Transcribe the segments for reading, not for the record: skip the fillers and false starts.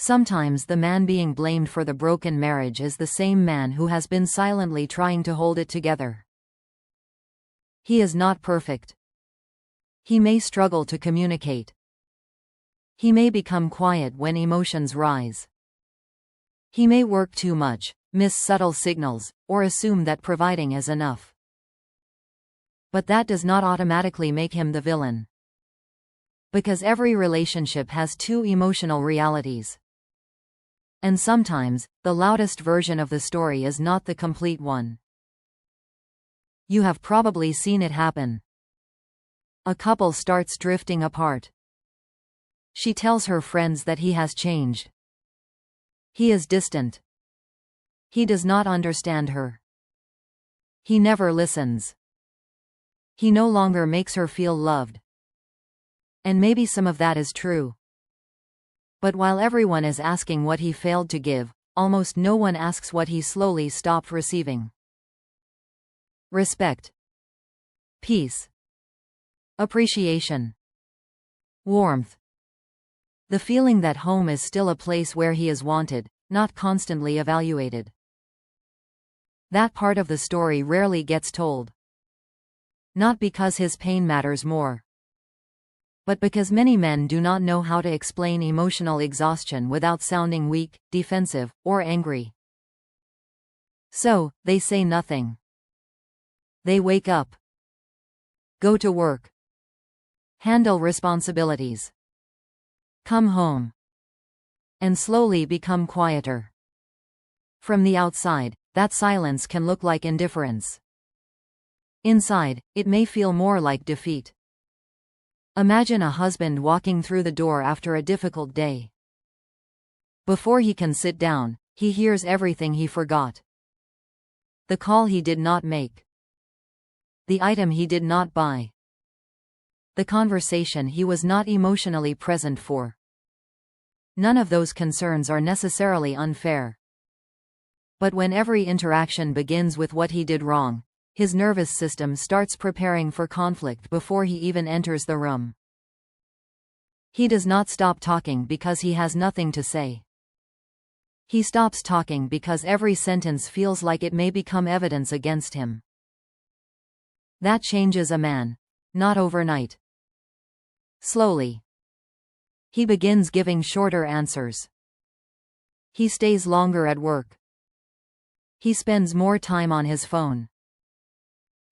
Sometimes the man being blamed for the broken marriage is the same man who has been silently trying to hold it together. He is not perfect. He may struggle to communicate. He may become quiet when emotions rise. He may work too much, miss subtle signals, or assume that providing is enough. But that does not automatically make him the villain. Because every relationship has two emotional realities. And sometimes, the loudest version of the story is not the complete one. You have probably seen it happen. A couple starts drifting apart. She tells her friends that he has changed. He is distant. He does not understand her. He never listens. He no longer makes her feel loved. And maybe some of that is true. But while everyone is asking what he failed to give, almost no one asks what he slowly stopped receiving. Respect. Peace. Appreciation. Warmth. The feeling that home is still a place where he is wanted, not constantly evaluated. That part of the story rarely gets told. Not because his pain matters more, but because many men do not know how to explain emotional exhaustion without sounding weak, defensive, or angry. So, they say nothing. They wake up, go to work, handle responsibilities, come home, and slowly become quieter. From the outside, that silence can look like indifference. Inside, it may feel more like defeat. Imagine a husband walking through the door after a difficult day. Before he can sit down, he hears everything he forgot. The call he did not make. The item he did not buy. The conversation he was not emotionally present for. None of those concerns are necessarily unfair. But when every interaction begins with what he did wrong, his nervous system starts preparing for conflict before he even enters the room. He does not stop talking because he has nothing to say. He stops talking because every sentence feels like it may become evidence against him. That changes a man. Not overnight. Slowly. He begins giving shorter answers. He stays longer at work. He spends more time on his phone.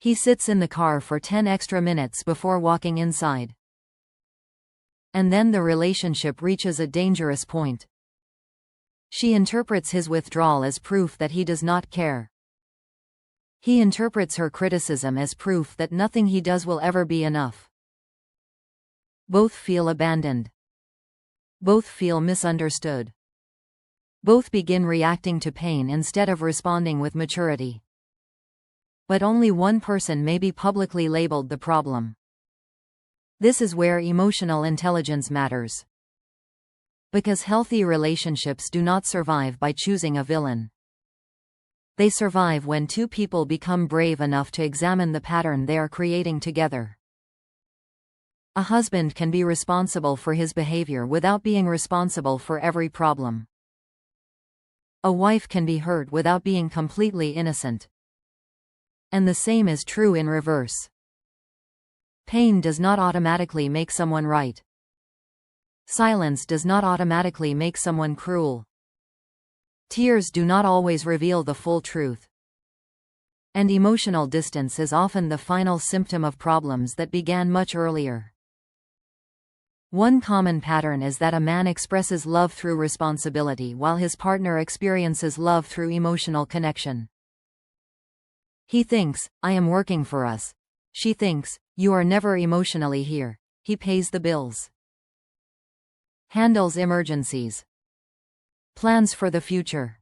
He sits in the car for 10 extra minutes before walking inside. And then the relationship reaches a dangerous point. She interprets his withdrawal as proof that he does not care. He interprets her criticism as proof that nothing he does will ever be enough. Both feel abandoned. Both feel misunderstood. Both begin reacting to pain instead of responding with maturity. But only one person may be publicly labeled the problem. This is where emotional intelligence matters. Because healthy relationships do not survive by choosing a villain. They survive when two people become brave enough to examine the pattern they are creating together. A husband can be responsible for his behavior without being responsible for every problem. A wife can be hurt without being completely innocent. And the same is true in reverse. Pain does not automatically make someone right. Silence does not automatically make someone cruel. Tears do not always reveal the full truth. And emotional distance is often the final symptom of problems that began much earlier. One common pattern is that a man expresses love through responsibility while his partner experiences love through emotional connection. He thinks, I am working for us. She thinks, you are never emotionally here. He pays the bills. Handles emergencies. Plans for the future.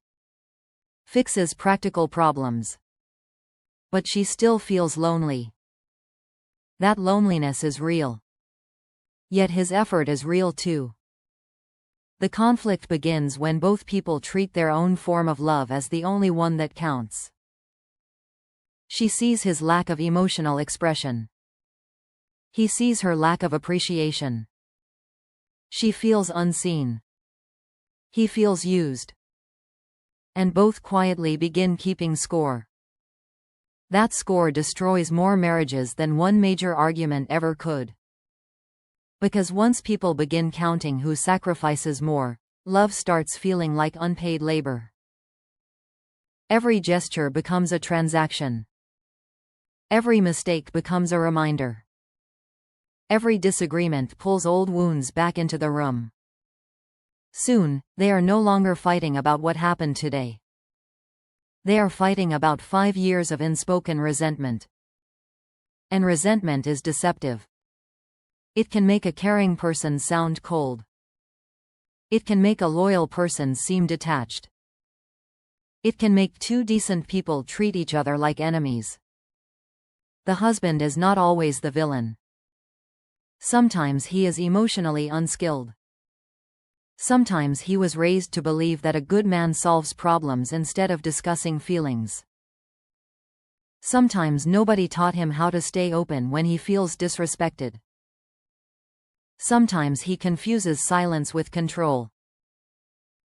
Fixes practical problems. But she still feels lonely. That loneliness is real. Yet his effort is real too. The conflict begins when both people treat their own form of love as the only one that counts. She sees his lack of emotional expression. He sees her lack of appreciation. She feels unseen. He feels used. And both quietly begin keeping score. That score destroys more marriages than one major argument ever could. Because once people begin counting who sacrifices more, love starts feeling like unpaid labor. Every gesture becomes a transaction. Every mistake becomes a reminder. Every disagreement pulls old wounds back into the room. Soon, they are no longer fighting about what happened today. They are fighting about 5 years of unspoken resentment. And resentment is deceptive. It can make a caring person sound cold. It can make a loyal person seem detached. It can make two decent people treat each other like enemies. The husband is not always the villain. Sometimes he is emotionally unskilled. Sometimes he was raised to believe that a good man solves problems instead of discussing feelings. Sometimes nobody taught him how to stay open when he feels disrespected. Sometimes he confuses silence with control.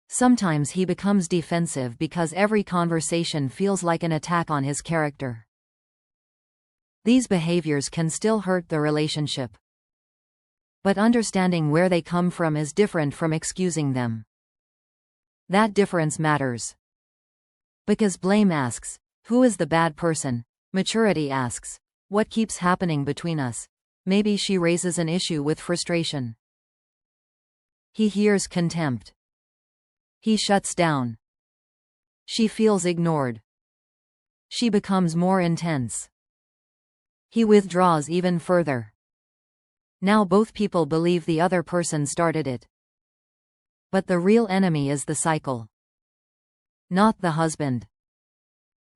Sometimes he becomes defensive because every conversation feels like an attack on his character. These behaviors can still hurt the relationship. But understanding where they come from is different from excusing them. That difference matters. Because blame asks, who is the bad person? Maturity asks, what keeps happening between us? Maybe she raises an issue with frustration. He hears contempt. He shuts down. She feels ignored. She becomes more intense. He withdraws even further. Now both people believe the other person started it. But the real enemy is the cycle. Not the husband.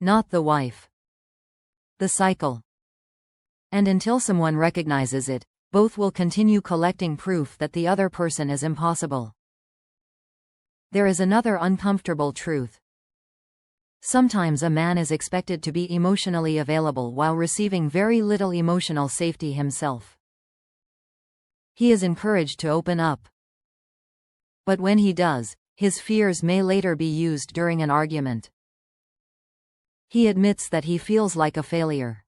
Not the wife. The cycle. And until someone recognizes it, both will continue collecting proof that the other person is impossible. There is another uncomfortable truth. Sometimes a man is expected to be emotionally available while receiving very little emotional safety himself. He is encouraged to open up. But when he does, his fears may later be used during an argument. He admits that he feels like a failure.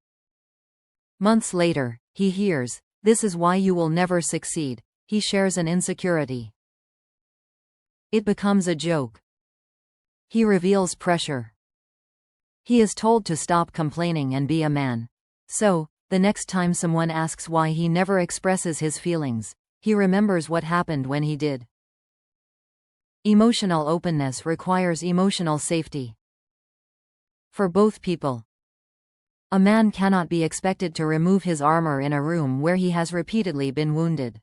Months later, he hears, "This is why you will never succeed." He shares an insecurity. It becomes a joke. He reveals pressure. He is told to stop complaining and be a man. So, the next time someone asks why he never expresses his feelings, he remembers what happened when he did. Emotional openness requires emotional safety. For both people. A man cannot be expected to remove his armor in a room where he has repeatedly been wounded.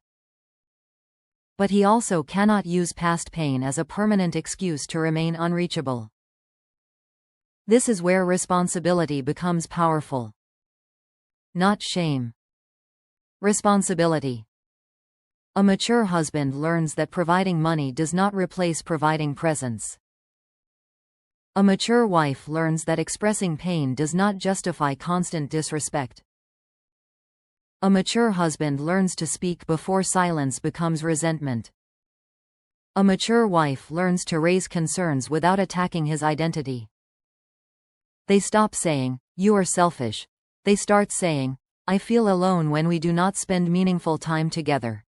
But he also cannot use past pain as a permanent excuse to remain unreachable. This is where responsibility becomes powerful. Not shame. Responsibility. A mature husband learns that providing money does not replace providing presence. A mature wife learns that expressing pain does not justify constant disrespect. A mature husband learns to speak before silence becomes resentment. A mature wife learns to raise concerns without attacking his identity. They stop saying, "You are selfish." They start saying, "I feel alone when we do not spend meaningful time together."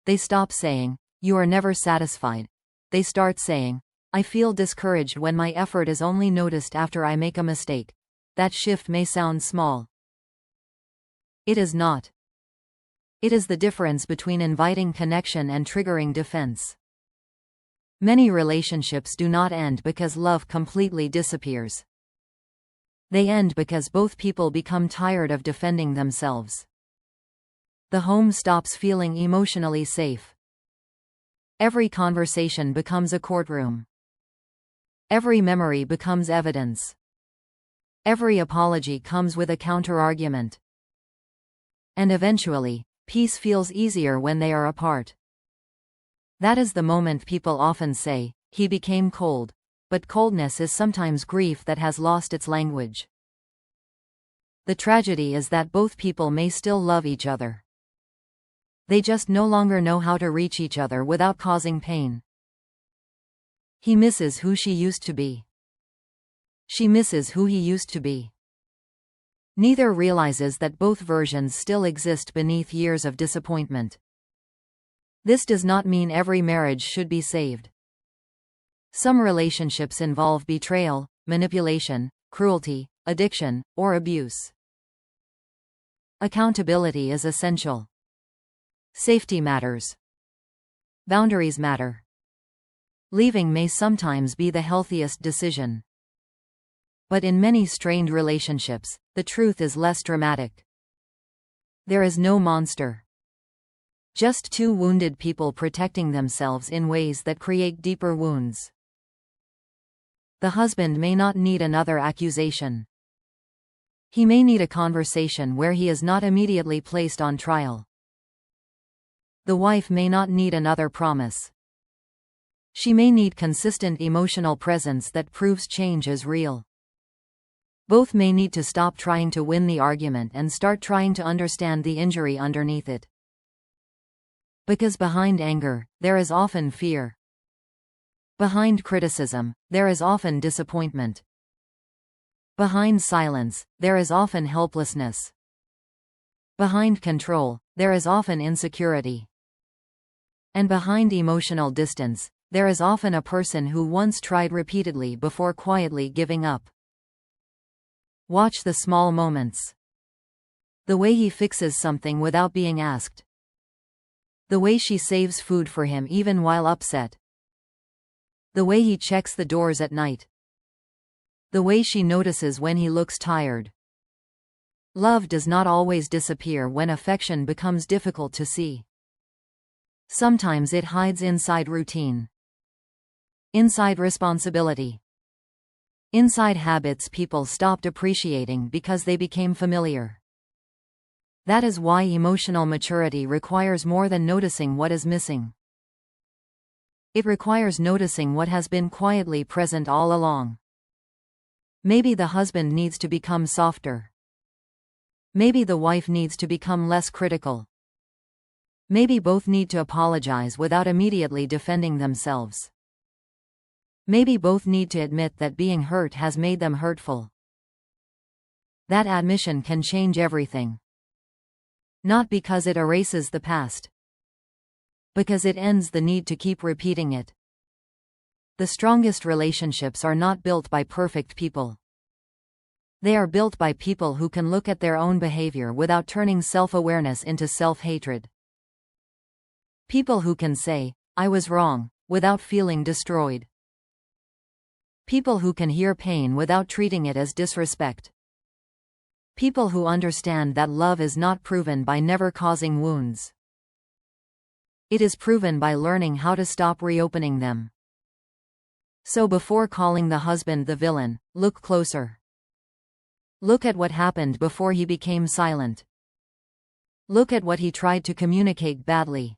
They stop saying, "You are never satisfied." They start saying, "I feel discouraged when my effort is only noticed after I make a mistake." That shift may sound small. It is not. It is the difference between inviting connection and triggering defense. Many relationships do not end because love completely disappears. They end because both people become tired of defending themselves. The home stops feeling emotionally safe. Every conversation becomes a courtroom. Every memory becomes evidence. Every apology comes with a counterargument. And eventually, peace feels easier when they are apart. That is the moment people often say, "He became cold." But coldness is sometimes grief that has lost its language. The tragedy is that both people may still love each other. They just no longer know how to reach each other without causing pain. He misses who she used to be. She misses who he used to be. Neither realizes that both versions still exist beneath years of disappointment. This does not mean every marriage should be saved. Some relationships involve betrayal, manipulation, cruelty, addiction, or abuse. Accountability is essential. Safety matters. Boundaries matter. Leaving may sometimes be the healthiest decision. But in many strained relationships, the truth is less dramatic. There is no monster. Just two wounded people protecting themselves in ways that create deeper wounds. The husband may not need another accusation. He may need a conversation where he is not immediately placed on trial. The wife may not need another promise. She may need consistent emotional presence that proves change is real. Both may need to stop trying to win the argument and start trying to understand the injury underneath it. Because behind anger, there is often fear. Behind criticism, there is often disappointment. Behind silence, there is often helplessness. Behind control, there is often insecurity. And behind emotional distance, there is often a person who once tried repeatedly before quietly giving up. Watch the small moments. The way he fixes something without being asked. The way she saves food for him even while upset. The way he checks the doors at night. The way she notices when he looks tired. Love does not always disappear when affection becomes difficult to see. Sometimes it hides inside routine. Inside responsibility. Inside habits people stopped appreciating because they became familiar. That is why emotional maturity requires more than noticing what is missing. It requires noticing what has been quietly present all along. Maybe the husband needs to become softer. Maybe the wife needs to become less critical. Maybe both need to apologize without immediately defending themselves. Maybe both need to admit that being hurt has made them hurtful. That admission can change everything. Not because it erases the past. Because it ends the need to keep repeating it. The strongest relationships are not built by perfect people. They are built by people who can look at their own behavior without turning self-awareness into self-hatred. People who can say, "I was wrong," without feeling destroyed. People who can hear pain without treating it as disrespect. People who understand that love is not proven by never causing wounds. It is proven by learning how to stop reopening them. So before calling the husband the villain, look closer. Look at what happened before he became silent. Look at what he tried to communicate badly.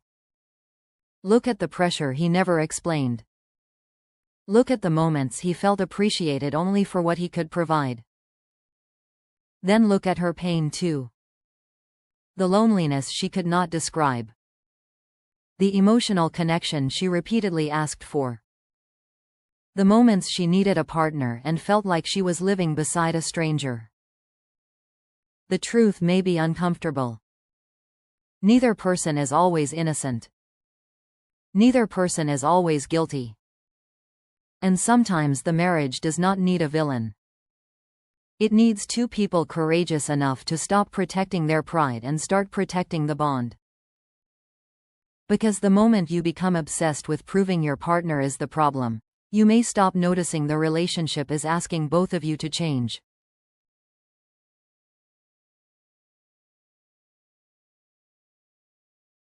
Look at the pressure he never explained. Look at the moments he felt appreciated only for what he could provide. Then look at her pain too. The loneliness she could not describe. The emotional connection she repeatedly asked for. The moments she needed a partner and felt like she was living beside a stranger. The truth may be uncomfortable. Neither person is always innocent. Neither person is always guilty. And sometimes the marriage does not need a villain. It needs two people courageous enough to stop protecting their pride and start protecting the bond. Because the moment you become obsessed with proving your partner is the problem, you may stop noticing the relationship is asking both of you to change.